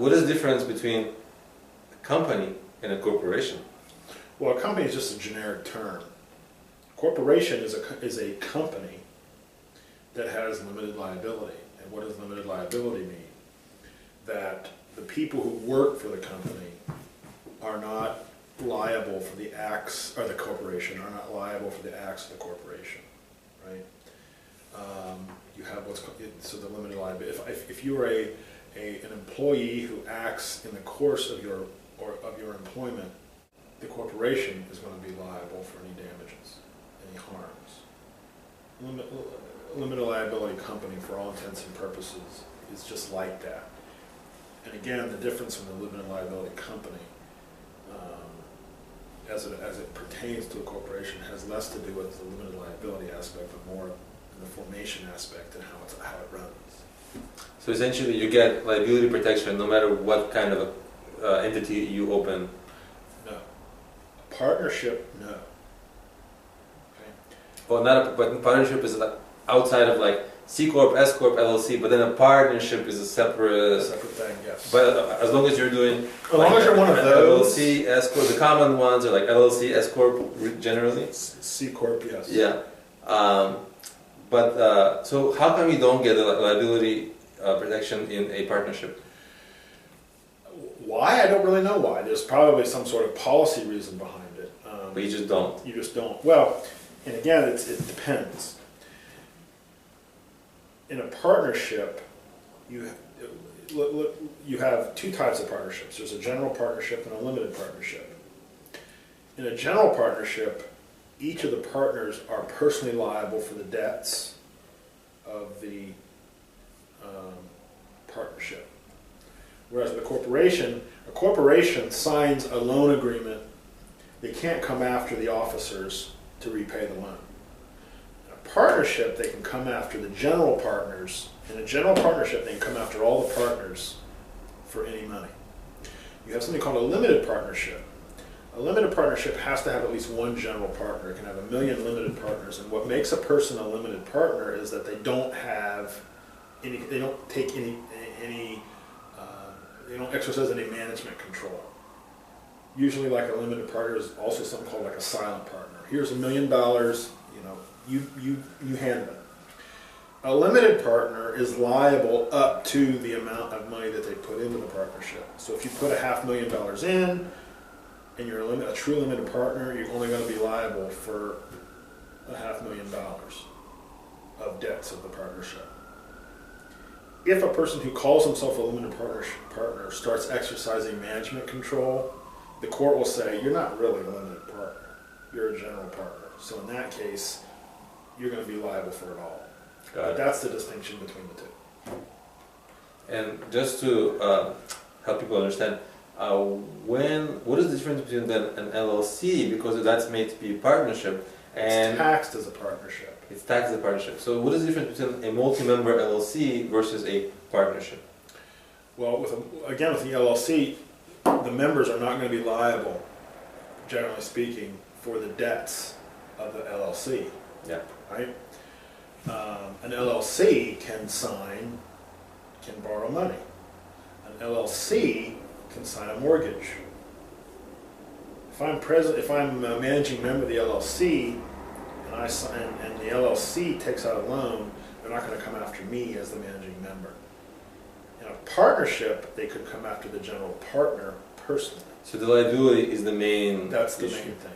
what is the difference between a company and a corporation? Well, a company is just a generic term. Corporation is a company that has limited liability. And what does limited liability mean? That the people who work for the company are not liable for the acts, or the corporation are not liable for the acts of the corporation, right? You have what's called, so the limited liability. If you are an employee who acts in the course of your employment, the corporation is going to be liable for any damages, any harms. Limited liability company, for all intents and purposes, is just like that. And again, the difference in the limited liability company, as it pertains to a corporation, has less to do with the limited liability aspect, but more in the formation aspect and how it runs. So essentially, you get liability protection no matter what kind of entity you open. No. Partnership, no. Okay. Well, but partnership is outside of like C Corp, S Corp, LLC, but then a partnership is a separate thing, yes. But as long as you're doing, as long as you're one of those, LLC, S Corp, the common ones are like LLC, S Corp, generally. C Corp, yes. Yeah. So how come you don't get a liability protection in a partnership? Why? I don't really know why. There's probably some sort of policy reason behind it. But you just don't. You just don't. Well, and again, it depends. In a partnership, you have two types of partnerships. There's a general partnership and a limited partnership. In a general partnership, each of the partners are personally liable for the debts of the partnership. Whereas with a corporation signs a loan agreement. They can't come after the officers to repay the loan. In a partnership, they can come after the general partners. In a general partnership, they can come after all the partners for any money. You have something called a limited partnership. A limited partnership has to have at least one general partner. It can have 1 million limited partners. And what makes a person a limited partner is that they don't have any, they don't take any they don't exercise any management control. Usually, like a limited partner is also something called like a silent partner. Here's $1 million, you handle it. A limited partner is liable up to the amount of money that they put into the partnership. So if you put $500,000 in, and you're a true limited partner, you're only going to be liable for $500,000 of debts of the partnership. If a person who calls himself a limited partner starts exercising management control, the court will say, you're not really a limited partner, you're a general partner. So in that case, you're going to be liable for it all. But that's the distinction between the two. And just to help people understand, what is the difference between an LLC, because that's made to be a partnership, and it's taxed as a partnership. It's taxed as a partnership. So what is the difference between a multi-member LLC versus a partnership? Well, again, with the LLC, the members are not going to be liable, generally speaking, for the debts of the LLC. Yeah. Right? An LLC can borrow money. An LLC can sign a mortgage. If I'm a managing member of the LLC, and the LLC takes out a loan, they're not going to come after me as the managing member. In a partnership, they could come after the general partner personally. So the liability is the main That's the issue. main thing.